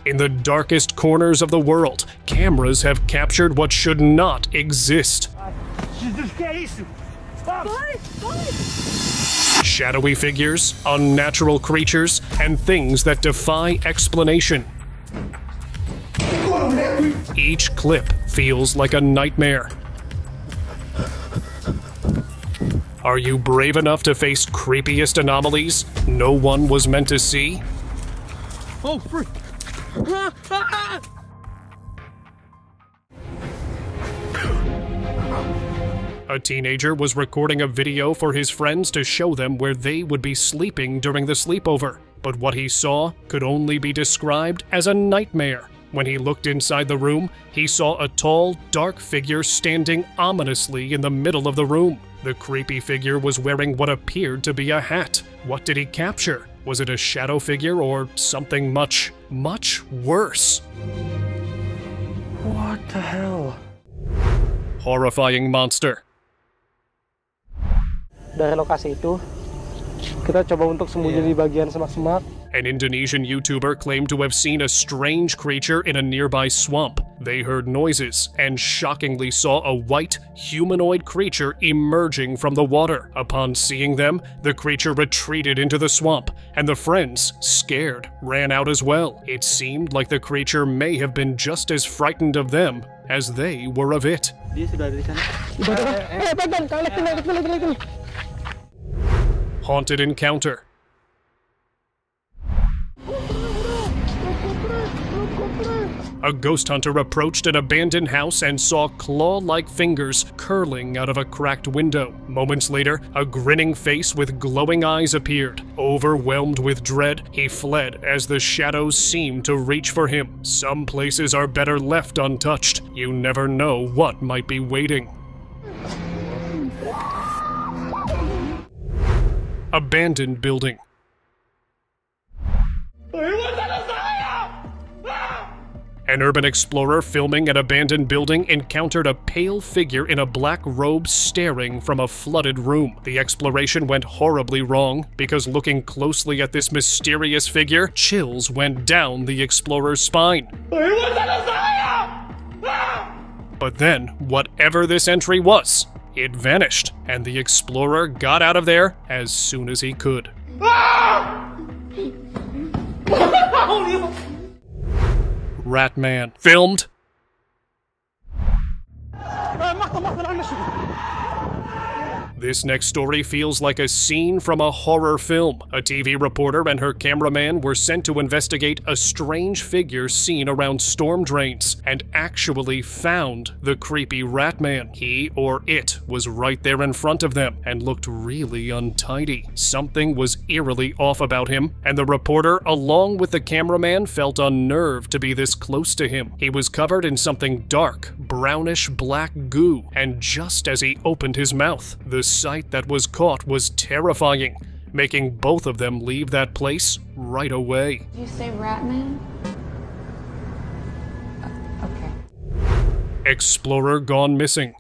In the darkest corners of the world, cameras have captured what should not exist. Shadowy figures, unnatural creatures, and things that defy explanation. Each clip feels like a nightmare. Are you brave enough to face creepiest anomalies no one was meant to see? Oh, freak! A teenager was recording a video for his friends to show them where they would be sleeping during the sleepover. But what he saw could only be described as a nightmare. When he looked inside the room, he saw a tall, dark figure standing ominously in the middle of the room. The creepy figure was wearing what appeared to be a hat. What did he capture? Was it a shadow figure or something much, much worse? What the hell? Horrifying monster. Dari lokasi itu, kita coba untuk sembunyi di bagian semak-semak. An Indonesian YouTuber claimed to have seen a strange creature in a nearby swamp. They heard noises and shockingly saw a white, humanoid creature emerging from the water. Upon seeing them, the creature retreated into the swamp, and the friends, scared, ran out as well. It seemed like the creature may have been just as frightened of them as they were of it. Dia sudah ada di sana. Haunted encounter. A ghost hunter approached an abandoned house and saw claw-like fingers curling out of a cracked window. Moments later, a grinning face with glowing eyes appeared. Overwhelmed with dread, he fled as the shadows seemed to reach for him. Some places are better left untouched. You never know what might be waiting. Abandoned building. An urban explorer filming an abandoned building encountered a pale figure in a black robe staring from a flooded room. The exploration went horribly wrong because looking closely at this mysterious figure, chills went down the explorer's spine. But then, whatever this entry was, it vanished, and the explorer got out of there as soon as he could. Ratman. Filmed. This next story feels like a scene from a horror film. A TV reporter and her cameraman were sent to investigate a strange figure seen around storm drains and actually found the creepy Ratman. He or it was right there in front of them and looked really untidy. Something was eerily off about him, and the reporter, along with the cameraman, felt unnerved to be this close to him. He was covered in something dark, brownish black goo, and just as he opened his mouth, the sight that was caught was terrifying, making both of them leave that place right away. Did you say Ratman? Okay. Explorer gone missing.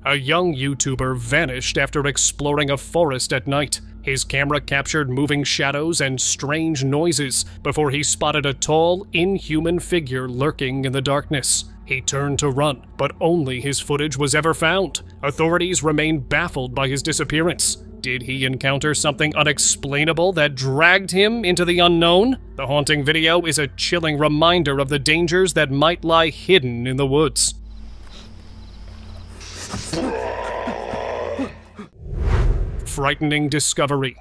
A young YouTuber vanished after exploring a forest at night. His camera captured moving shadows and strange noises before he spotted a tall, inhuman figure lurking in the darkness. He turned to run, but only his footage was ever found. Authorities remain baffled by his disappearance. Did he encounter something unexplainable that dragged him into the unknown? The haunting video is a chilling reminder of the dangers that might lie hidden in the woods. Frightening discovery.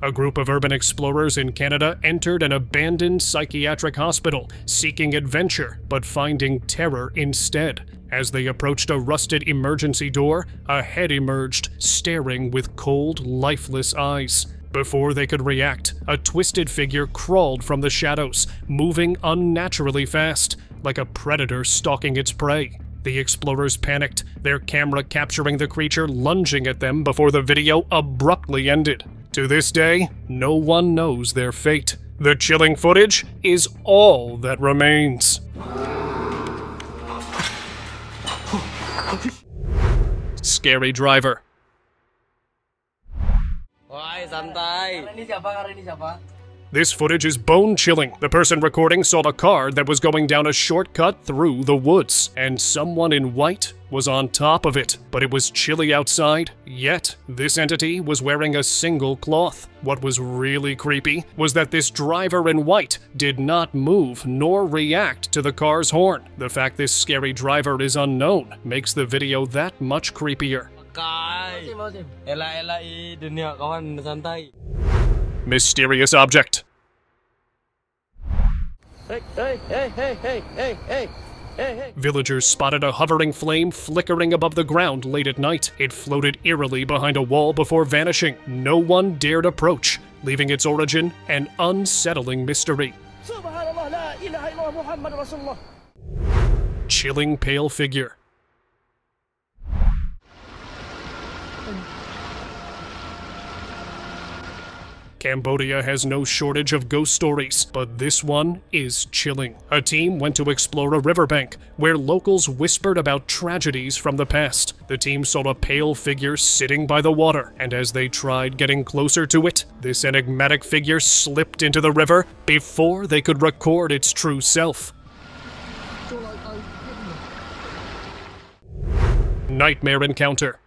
A group of urban explorers in Canada entered an abandoned psychiatric hospital, seeking adventure but finding terror instead. As they approached a rusted emergency door, a head emerged, staring with cold, lifeless eyes. Before they could react, a twisted figure crawled from the shadows, moving unnaturally fast, like a predator stalking its prey. The explorers panicked, their camera capturing the creature lunging at them before the video abruptly ended. To this day, no one knows their fate. The chilling footage is all that remains. Scary driver. This footage is bone-chilling. The person recording saw a car that was going down a shortcut through the woods, and someone in white was on top of it. But it was chilly outside, yet this entity was wearing a single cloth. What was really creepy was that this driver in white did not move nor react to the car's horn. The fact this scary driver is unknown makes the video that much creepier. Mysterious object. Villagers spotted a hovering flame flickering above the ground late at night. It floated eerily behind a wall before vanishing. No one dared approach, leaving its origin an unsettling mystery. Chilling pale figure. Cambodia has no shortage of ghost stories, but this one is chilling. A team went to explore a riverbank where locals whispered about tragedies from the past. The team saw a pale figure sitting by the water, and as they tried getting closer to it, this enigmatic figure slipped into the river before they could record its true self. Nightmare encounter.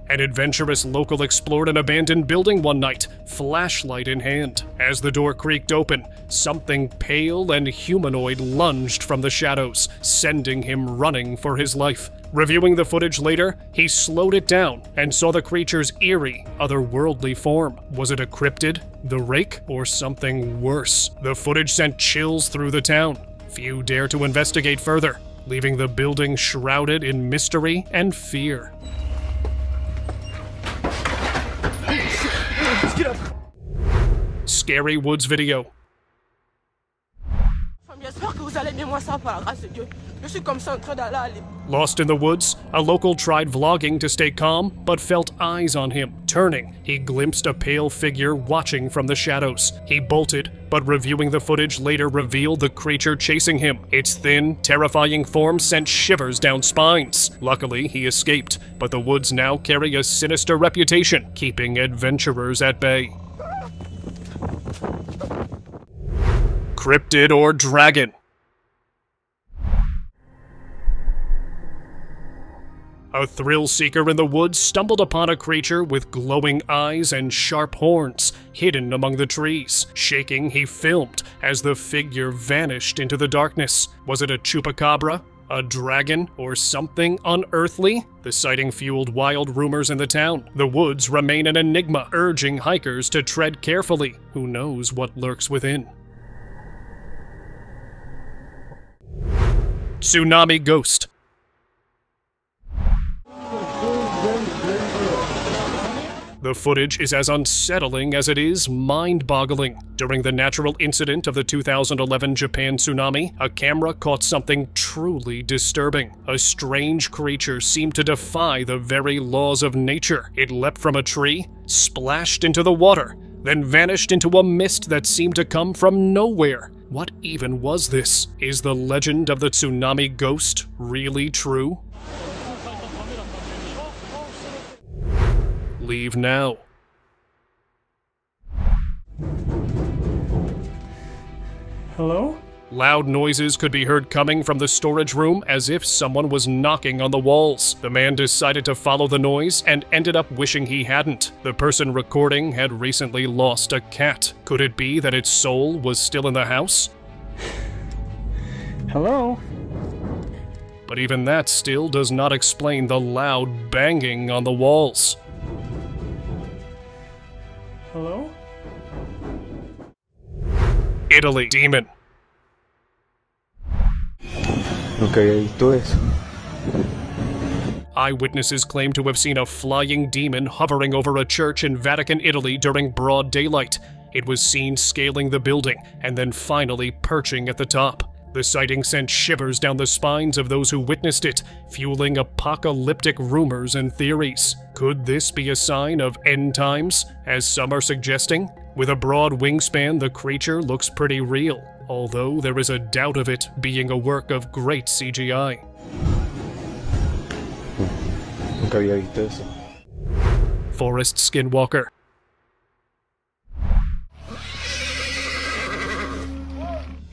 An adventurous local explored an abandoned building one night, flashlight in hand. As the door creaked open, something pale and humanoid lunged from the shadows, sending him running for his life. Reviewing the footage later, he slowed it down and saw the creature's eerie, otherworldly form. Was it a cryptid, the rake, or something worse? The footage sent chills through the town. Few dare to investigate further, leaving the building shrouded in mystery and fear. Scary Woods video. Lost in the woods, a local tried vlogging to stay calm, but felt eyes on him. Turning, he glimpsed a pale figure watching from the shadows. He bolted, but reviewing the footage later revealed the creature chasing him. Its thin, terrifying form sent shivers down spines. Luckily, he escaped, but the woods now carry a sinister reputation, keeping adventurers at bay. Cryptid or dragon? A thrill-seeker in the woods stumbled upon a creature with glowing eyes and sharp horns, hidden among the trees. Shaking, he filmed as the figure vanished into the darkness. Was it a chupacabra, a dragon, or something unearthly? The sighting fueled wild rumors in the town. The woods remain an enigma, urging hikers to tread carefully. Who knows what lurks within? Tsunami Ghost. The footage is as unsettling as it is mind-boggling. During the natural incident of the 2011 Japan tsunami, a camera caught something truly disturbing. A strange creature seemed to defy the very laws of nature. It leapt from a tree, splashed into the water, then vanished into a mist that seemed to come from nowhere. What even was this? Is the legend of the Tsunami Ghost really true? Leave now. Hello? Loud noises could be heard coming from the storage room as if someone was knocking on the walls. The man decided to follow the noise and ended up wishing he hadn't. The person recording had recently lost a cat. Could it be that its soul was still in the house? Hello? But even that still does not explain the loud banging on the walls. Hello? Italy. Demon. Eyewitnesses claim to have seen a flying demon hovering over a church in Vatican, Italy during broad daylight. It was seen scaling the building and then finally perching at the top. The sighting sent shivers down the spines of those who witnessed it, fueling apocalyptic rumors and theories. Could this be a sign of end times, as some are suggesting? With a broad wingspan, the creature looks pretty real, although there is a doubt of it being a work of great CGI. Nunca había visto eso. Forest Skinwalker.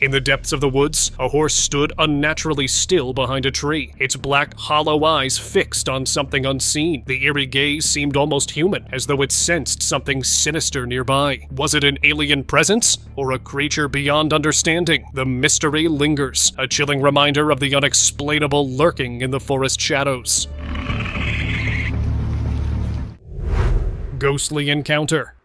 In the depths of the woods, a horse stood unnaturally still behind a tree, its black, hollow eyes fixed on something unseen. The eerie gaze seemed almost human, as though it sensed something sinister nearby. Was it an alien presence, or a creature beyond understanding? The mystery lingers, a chilling reminder of the unexplainable lurking in the forest shadows. Ghostly encounter.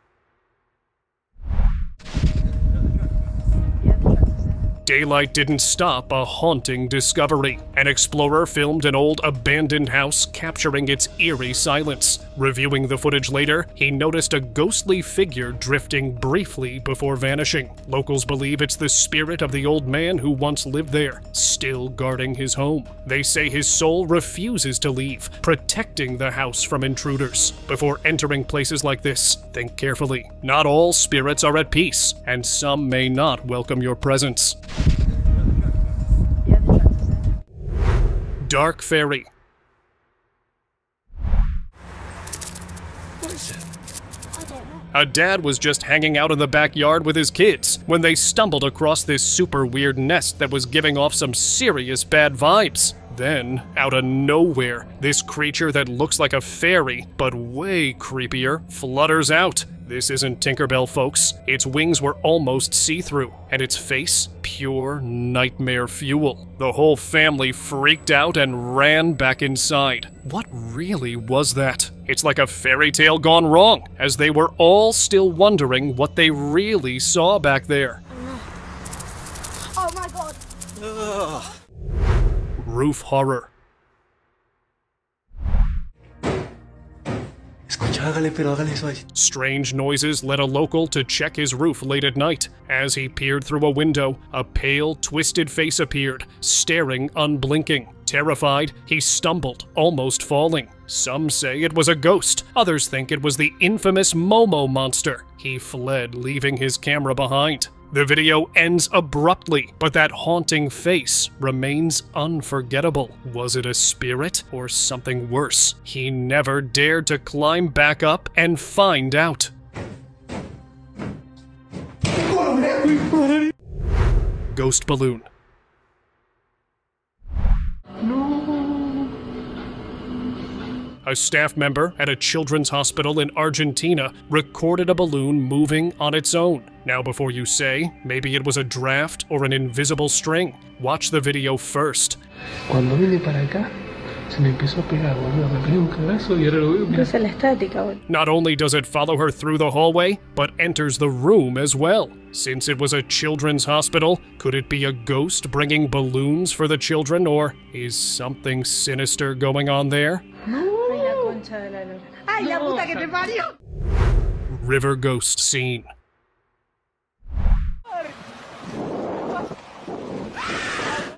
Daylight didn't stop a haunting discovery. An explorer filmed an old abandoned house, capturing its eerie silence. Reviewing the footage later, he noticed a ghostly figure drifting briefly before vanishing. Locals believe it's the spirit of the old man who once lived there, still guarding his home. They say his soul refuses to leave, protecting the house from intruders. Before entering places like this, think carefully. Not all spirits are at peace, and some may not welcome your presence. Dark Fairy. What is it? I don't know. A dad was just hanging out in the backyard with his kids when they stumbled across this super weird nest that was giving off some serious bad vibes. Then, out of nowhere, this creature that looks like a fairy, but way creepier, flutters out. This isn't Tinkerbell, folks. Its wings were almost see-through, and its face, pure nightmare fuel. The whole family freaked out and ran back inside. What really was that? It's like a fairy tale gone wrong, as they were all still wondering what they really saw back there. Oh my god! Ugh. Roof horror. Strange noises led a local to check his roof late at night. As he peered through a window, a pale, twisted face appeared, staring unblinking. Terrified, he stumbled, almost falling. Some say it was a ghost, others think it was the infamous Momo monster. He fled, leaving his camera behind. The video ends abruptly, but that haunting face remains unforgettable. Was it a spirit or something worse? He never dared to climb back up and find out. Ghost balloon. A staff member at a children's hospital in Argentina recorded a balloon moving on its own. Now before you say, maybe it was a draft or an invisible string, watch the video first. Cuando vine para acá, se me empezó a pegar, boludo. Me pegué un cagazo y ahora lo veo. Es la estática, boludo. Not only does it follow her through the hallway, but enters the room as well. Since it was a children's hospital, could it be a ghost bringing balloons for the children, or is something sinister going on there? ¡Ay, la puta que te parió! River ghost scene.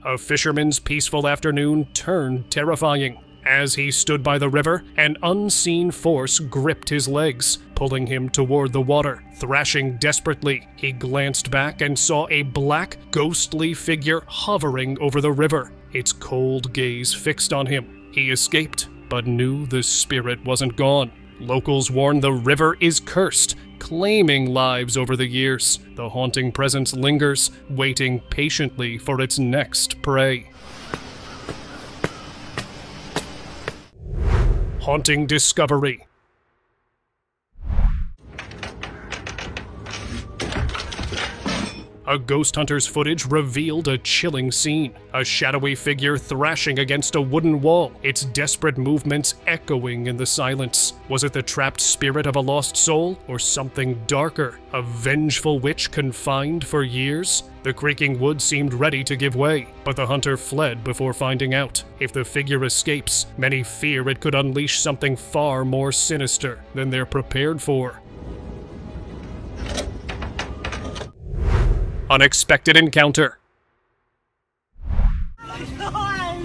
A fisherman's peaceful afternoon turned terrifying. As he stood by the river, an unseen force gripped his legs, pulling him toward the water. Thrashing desperately, he glanced back and saw a black, ghostly figure hovering over the river, its cold gaze fixed on him. He escaped, but knew the spirit wasn't gone. Locals warn the river is cursed, claiming lives over the years. The haunting presence lingers, waiting patiently for its next prey. Haunting discovery. A ghost hunter's footage revealed a chilling scene. A shadowy figure thrashing against a wooden wall, its desperate movements echoing in the silence. Was it the trapped spirit of a lost soul, or something darker? A vengeful witch confined for years? The creaking wood seemed ready to give way, but the hunter fled before finding out. If the figure escapes, many fear it could unleash something far more sinister than they're prepared for. Unexpected encounter. Oh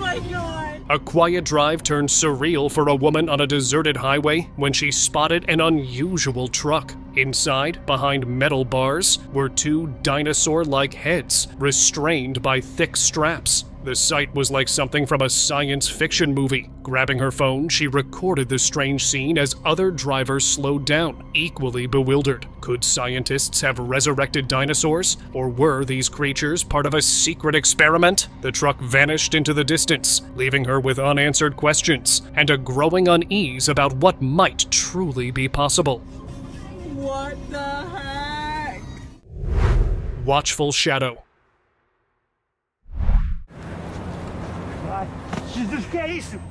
my god! A quiet drive turned surreal for a woman on a deserted highway when she spotted an unusual truck. Inside, behind metal bars, were two dinosaur-like heads, restrained by thick straps. The sight was like something from a science fiction movie. Grabbing her phone, she recorded the strange scene as other drivers slowed down, equally bewildered. Could scientists have resurrected dinosaurs? Or were these creatures part of a secret experiment? The truck vanished into the distance, leaving her with unanswered questions and a growing unease about what might truly be possible. What the heck? Watchful shadow.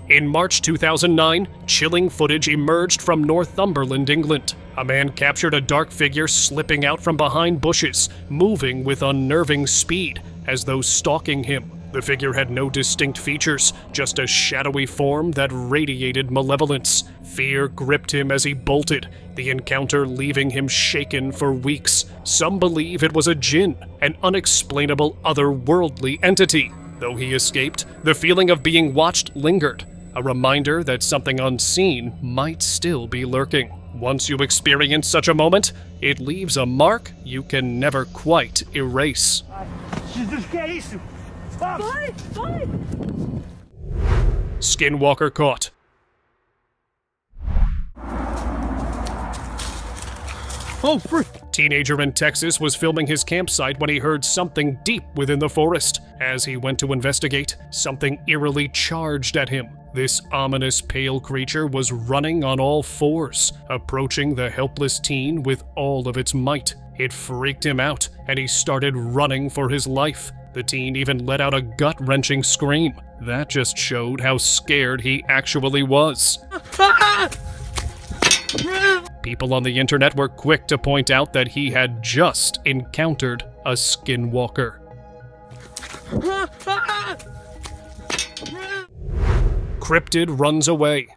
In March 2009, chilling footage emerged from Northumberland, England. A man captured a dark figure slipping out from behind bushes, moving with unnerving speed, as though stalking him. The figure had no distinct features, just a shadowy form that radiated malevolence. Fear gripped him as he bolted, the encounter leaving him shaken for weeks. Some believe it was a jinn, an unexplainable otherworldly entity. Though he escaped, the feeling of being watched lingered, a reminder that something unseen might still be lurking. Once you experience such a moment, it leaves a mark you can never quite erase. Skinwalker caught. Oh, frick! Teenager in Texas was filming his campsite when he heard something deep within the forest. As he went to investigate, something eerily charged at him. This ominous pale creature was running on all fours, approaching the helpless teen with all of its might. It freaked him out, and he started running for his life. The teen even let out a gut-wrenching scream. That just showed how scared he actually was. People on the internet were quick to point out that he had just encountered a skinwalker. Crypted runs away.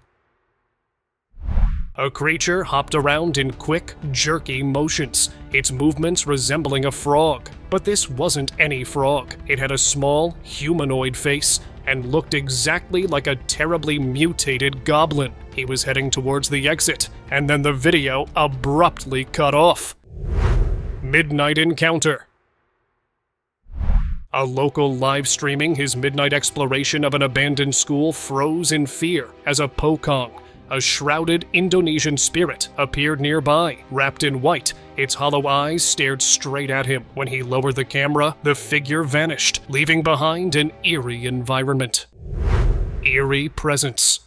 A creature hopped around in quick, jerky motions, its movements resembling a frog. But this wasn't any frog. It had a small, humanoid face and looked exactly like a terribly mutated goblin. He was heading towards the exit, and then the video abruptly cut off. Midnight encounter. A local live streaming his midnight exploration of an abandoned school froze in fear as a pocong, a shrouded Indonesian spirit, appeared nearby. Wrapped in white, its hollow eyes stared straight at him. When he lowered the camera, the figure vanished, leaving behind an eerie environment. Eerie presence.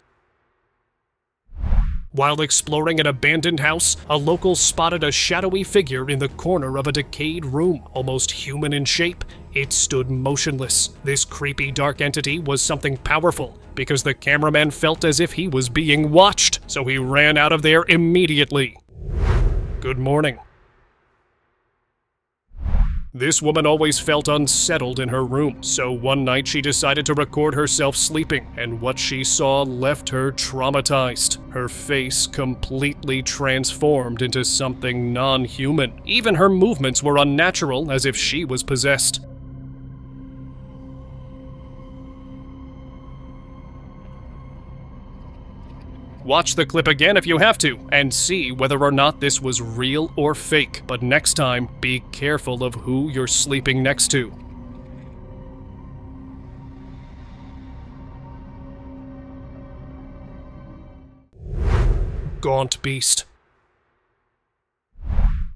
While exploring an abandoned house, a local spotted a shadowy figure in the corner of a decayed room. Almost human in shape, it stood motionless. This creepy dark entity was something powerful, because the cameraman felt as if he was being watched, so he ran out of there immediately. Good morning. This woman always felt unsettled in her room, so one night she decided to record herself sleeping, and what she saw left her traumatized. Her face completely transformed into something non-human. Even her movements were unnatural, as if she was possessed. Watch the clip again if you have to, and see whether or not this was real or fake. But next time, be careful of who you're sleeping next to. Gaunt beast.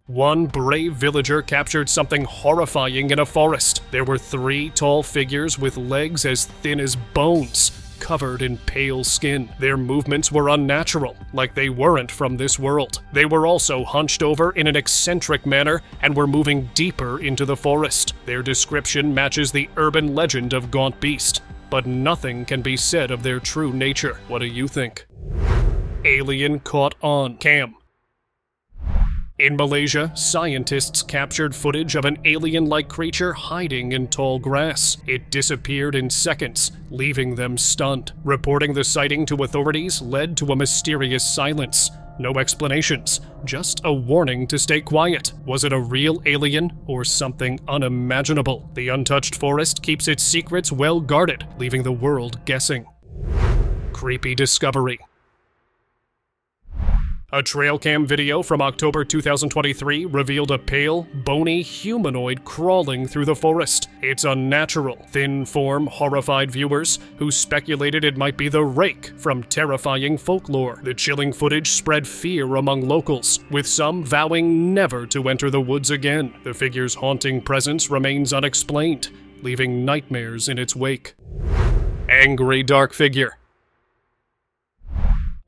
One brave villager captured something horrifying in a forest. There were 3 tall figures with legs as thin as bones, covered in pale skin. Their movements were unnatural, like they weren't from this world. They were also hunched over in an eccentric manner and were moving deeper into the forest. Their description matches the urban legend of Gaunt Beast, but nothing can be said of their true nature. What do you think? Alien caught on cam. In Malaysia, scientists captured footage of an alien-like creature hiding in tall grass. It disappeared in seconds, leaving them stunned. Reporting the sighting to authorities led to a mysterious silence. No explanations, just a warning to stay quiet. Was it a real alien or something unimaginable? The untouched forest keeps its secrets well guarded, leaving the world guessing. Creepy discovery. A trail cam video from October 2023 revealed a pale, bony humanoid crawling through the forest. Its unnatural, thin form horrified viewers, who speculated it might be the Rake from terrifying folklore. The chilling footage spread fear among locals, with some vowing never to enter the woods again. The figure's haunting presence remains unexplained, leaving nightmares in its wake. Angry dark figure.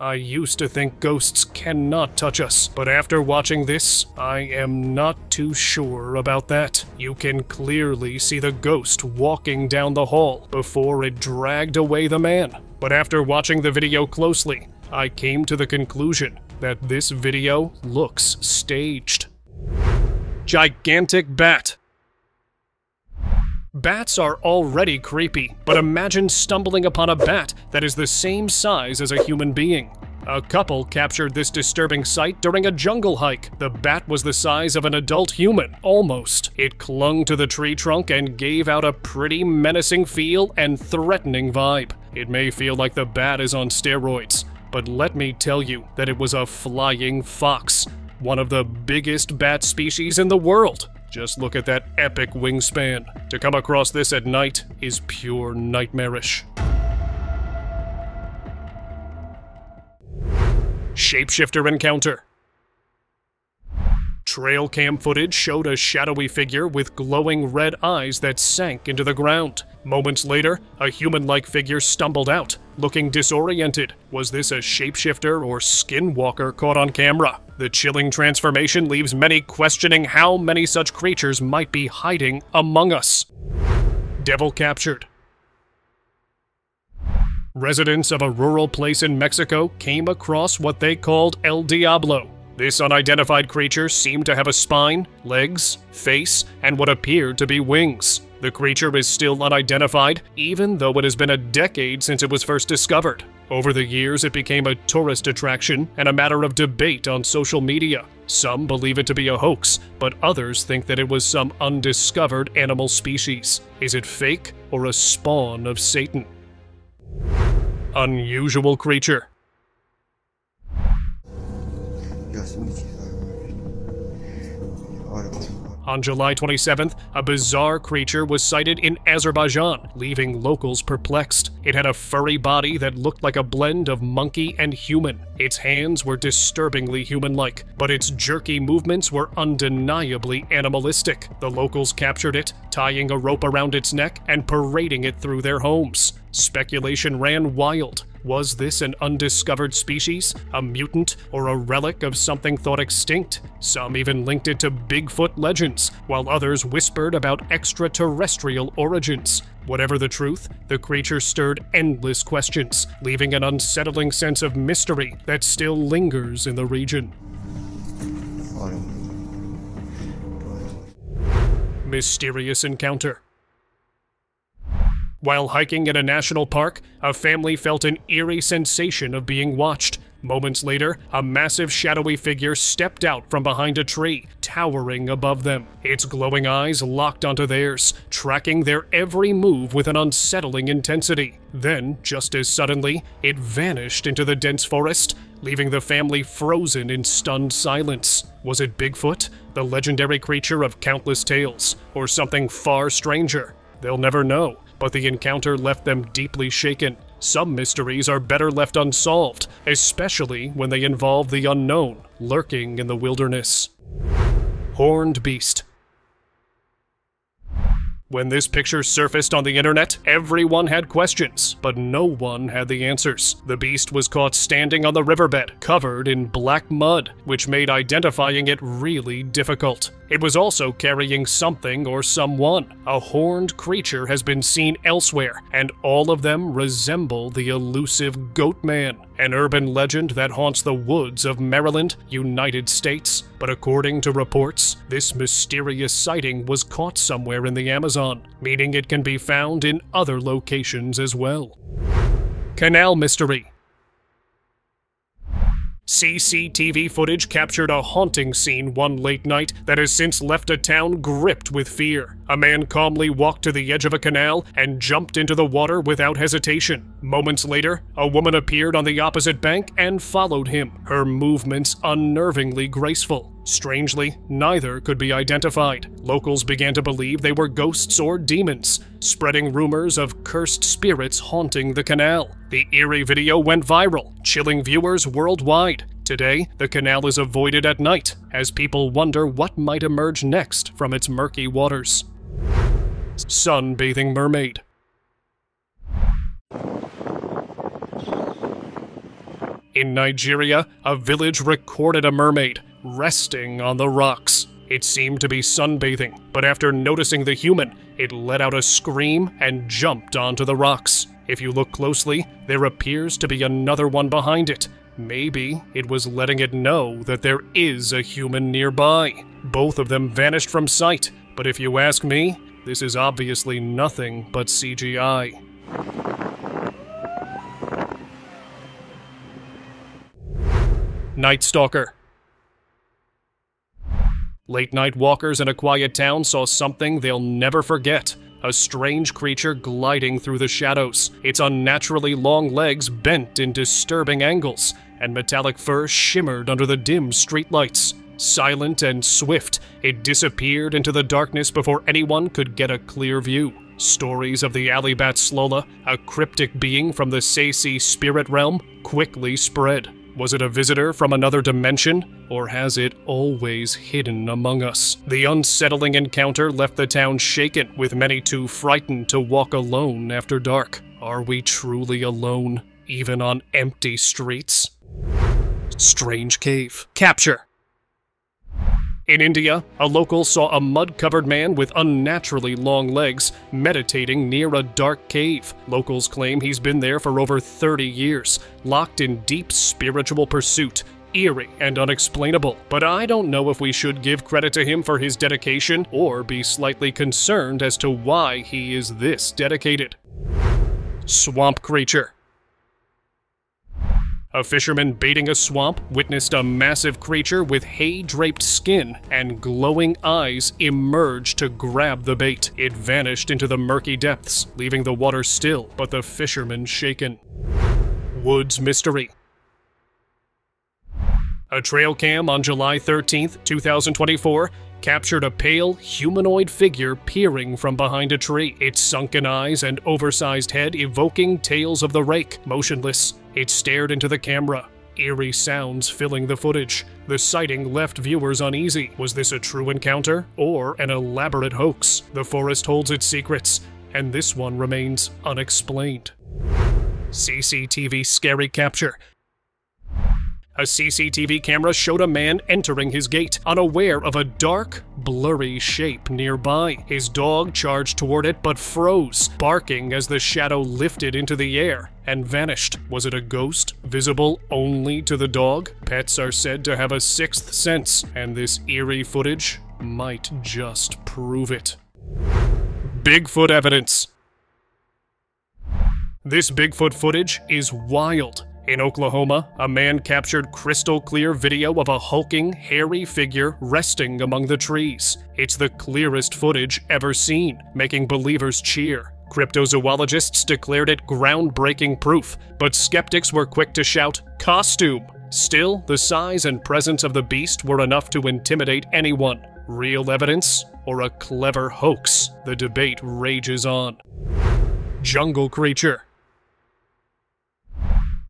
I used to think ghosts cannot touch us, but after watching this, I am not too sure about that. You can clearly see the ghost walking down the hall before it dragged away the man. But after watching the video closely, I came to the conclusion that this video looks staged. Gigantic bat. Bats are already creepy, but imagine stumbling upon a bat that is the same size as a human being. A couple captured this disturbing sight during a jungle hike. The bat was the size of an adult human, almost. It clung to the tree trunk and gave out a pretty menacing feel and threatening vibe. It may feel like the bat is on steroids, but let me tell you that it was a flying fox, one of the biggest bat species in the world. Just look at that epic wingspan. To come across this at night is pure nightmarish. Shapeshifter encounter. Trail cam footage showed a shadowy figure with glowing red eyes that sank into the ground. Moments later, a human-like figure stumbled out, looking disoriented. Was this a shapeshifter or Skinwalker caught on camera? The chilling transformation leaves many questioning how many such creatures might be hiding among us. Devil captured. Residents of a rural place in Mexico came across what they called El Diablo. This unidentified creature seemed to have a spine, legs, face, and what appeared to be wings. The creature is still unidentified, even though it has been a decade since it was first discovered. Over the years, it became a tourist attraction and a matter of debate on social media. Some believe it to be a hoax, but others think that it was some undiscovered animal species. Is it fake or a spawn of Satan? Unusual creature. On July 27th, a bizarre creature was sighted in Azerbaijan, leaving locals perplexed. It had a furry body that looked like a blend of monkey and human. Its hands were disturbingly human-like, but its jerky movements were undeniably animalistic. The locals captured it, tying a rope around its neck and parading it through their homes. Speculation ran wild. Was this an undiscovered species, a mutant, or a relic of something thought extinct? Some even linked it to Bigfoot legends, while others whispered about extraterrestrial origins. Whatever the truth, the creature stirred endless questions, leaving an unsettling sense of mystery that still lingers in the region. Mysterious encounter. While hiking in a national park, a family felt an eerie sensation of being watched. Moments later, a massive shadowy figure stepped out from behind a tree, towering above them. Its glowing eyes locked onto theirs, tracking their every move with an unsettling intensity. Then, just as suddenly, it vanished into the dense forest, leaving the family frozen in stunned silence. Was it Bigfoot, the legendary creature of countless tales, or something far stranger? They'll never know. But the encounter left them deeply shaken. Some mysteries are better left unsolved, especially when they involve the unknown, lurking in the wilderness. Horned beast. When this picture surfaced on the internet, everyone had questions, but no one had the answers. The beast was caught standing on the riverbed, covered in black mud, which made identifying it really difficult. It was also carrying something or someone. A horned creature has been seen elsewhere, and all of them resemble the elusive Goat Man, an urban legend that haunts the woods of Maryland, United States. But according to reports, this mysterious sighting was caught somewhere in the Amazon, meaning it can be found in other locations as well. Canal mystery. CCTV footage captured a haunting scene one late night that has since left a town gripped with fear. A man calmly walked to the edge of a canal and jumped into the water without hesitation. Moments later, a woman appeared on the opposite bank and followed him, her movements unnervingly graceful. Strangely, neither could be identified. Locals began to believe they were ghosts or demons, spreading rumors of cursed spirits haunting the canal. The eerie video went viral, chilling viewers worldwide. Today, the canal is avoided at night, as people wonder what might emerge next from its murky waters. Sunbathing mermaid. In Nigeria, a village recorded a mermaid resting on the rocks. It seemed to be sunbathing, but after noticing the human, it let out a scream and jumped onto the rocks. If you look closely, there appears to be another one behind it. Maybe it was letting it know that there is a human nearby. Both of them vanished from sight, but if you ask me, this is obviously nothing but CGI. Nightstalker. Late-night walkers in a quiet town saw something they'll never forget. A strange creature gliding through the shadows, its unnaturally long legs bent in disturbing angles, and metallic fur shimmered under the dim streetlights. Silent and swift, it disappeared into the darkness before anyone could get a clear view. Stories of the alley bat Slola, a cryptic being from the Saisi spirit realm, quickly spread. Was it a visitor from another dimension, or has it always hidden among us? The unsettling encounter left the town shaken, with many too frightened to walk alone after dark. Are we truly alone, even on empty streets? Strange cave. Capture. In India, a local saw a mud-covered man with unnaturally long legs meditating near a dark cave. Locals claim he's been there for over 30 years, locked in deep spiritual pursuit. Eerie and unexplainable, but I don't know if we should give credit to him for his dedication or be slightly concerned as to why he is this dedicated. Swamp creature. A fisherman baiting a swamp witnessed a massive creature with hay-draped skin and glowing eyes emerge to grab the bait. It vanished into the murky depths, leaving the water still, but the fisherman shaken. Woods mystery. A trail cam on July 13th, 2024, captured a pale, humanoid figure peering from behind a tree, its sunken eyes and oversized head evoking tales of the rake. Motionless, it stared into the camera, eerie sounds filling the footage. The sighting left viewers uneasy. Was this a true encounter or an elaborate hoax? The forest holds its secrets, and this one remains unexplained. CCTV scary capture. A CCTV camera showed a man entering his gate, unaware of a dark, blurry shape nearby. His dog charged toward it but froze, barking as the shadow lifted into the air and vanished. Was it a ghost, visible only to the dog? Pets are said to have a sixth sense, and this eerie footage might just prove it. Bigfoot evidence. This Bigfoot footage is wild. In Oklahoma, a man captured crystal-clear video of a hulking, hairy figure resting among the trees. It's the clearest footage ever seen, making believers cheer. Cryptozoologists declared it groundbreaking proof, but skeptics were quick to shout, "Costume!" Still, the size and presence of the beast were enough to intimidate anyone. Real evidence or a clever hoax? The debate rages on. Jungle creature.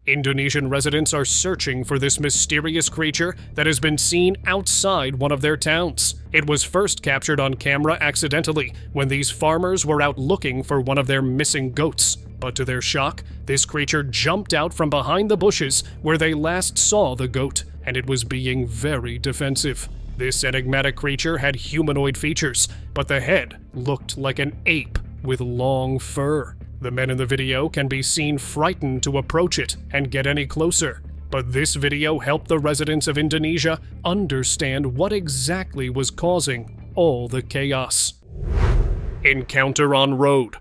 Indonesian residents are searching for this mysterious creature that has been seen outside one of their towns. It was first captured on camera accidentally when these farmers were out looking for one of their missing goats. But to their shock, this creature jumped out from behind the bushes where they last saw the goat, and it was being very defensive. This enigmatic creature had humanoid features, but the head looked like an ape with long fur. The men in the video can be seen frightened to approach it and get any closer, but this video helped the residents of Indonesia understand what exactly was causing all the chaos. Encounter on road.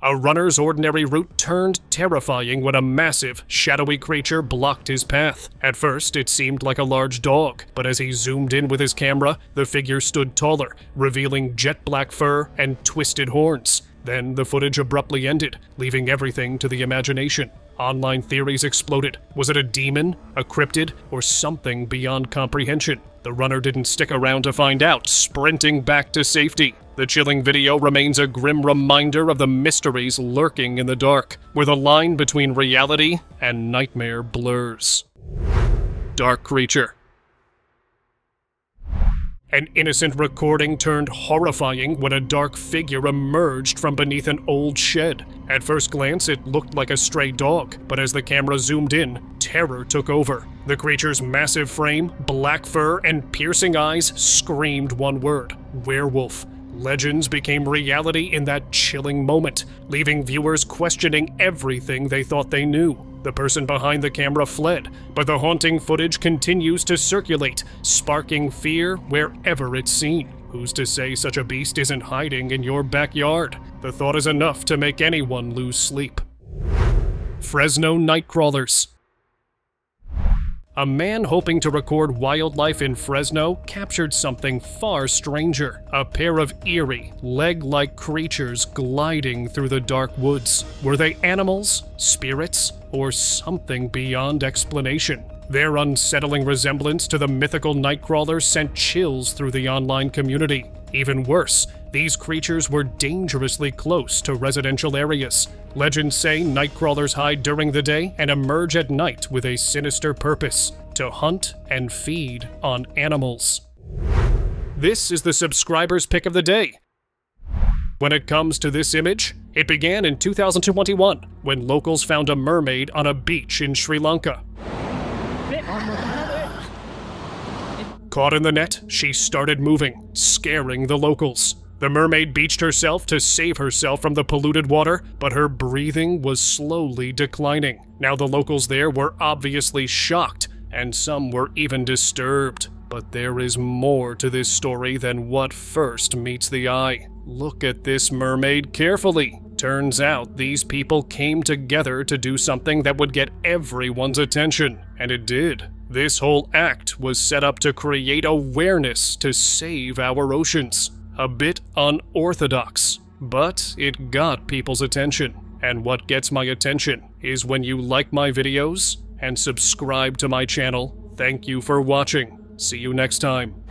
A runner's ordinary route turned terrifying when a massive, shadowy creature blocked his path. At first, it seemed like a large dog, but as he zoomed in with his camera, the figure stood taller, revealing jet black fur and twisted horns. Then the footage abruptly ended, leaving everything to the imagination. Online theories exploded. Was it a demon, a cryptid, or something beyond comprehension? The runner didn't stick around to find out, sprinting back to safety. The chilling video remains a grim reminder of the mysteries lurking in the dark, where the line between reality and nightmare blurs. Dark creature. An innocent recording turned horrifying when a dark figure emerged from beneath an old shed. At first glance, it looked like a stray dog, but as the camera zoomed in, terror took over. The creature's massive frame, black fur, and piercing eyes screamed one word: werewolf. Legends became reality in that chilling moment, leaving viewers questioning everything they thought they knew. The person behind the camera fled, but the haunting footage continues to circulate, sparking fear wherever it's seen. Who's to say such a beast isn't hiding in your backyard? The thought is enough to make anyone lose sleep. Fresno Nightcrawlers. A man hoping to record wildlife in Fresno captured something far stranger. A pair of eerie, leg-like creatures gliding through the dark woods. Were they animals, spirits, or something beyond explanation? Their unsettling resemblance to the mythical Nightcrawler sent chills through the online community. Even worse, these creatures were dangerously close to residential areas. Legends say Nightcrawlers hide during the day and emerge at night with a sinister purpose: to hunt and feed on animals. This is the subscriber's pick of the day. When it comes to this image, it began in 2021 when locals found a mermaid on a beach in Sri Lanka. Caught in the net, she started moving, scaring the locals. The mermaid beached herself to save herself from the polluted water, but her breathing was slowly declining. Now the locals there were obviously shocked, and some were even disturbed. But there is more to this story than what first meets the eye. Look at this mermaid carefully. Turns out these people came together to do something that would get everyone's attention, and it did. This whole act was set up to create awareness to save our oceans. A bit unorthodox, but it got people's attention. And what gets my attention is when you like my videos and subscribe to my channel. Thank you for watching. See you next time.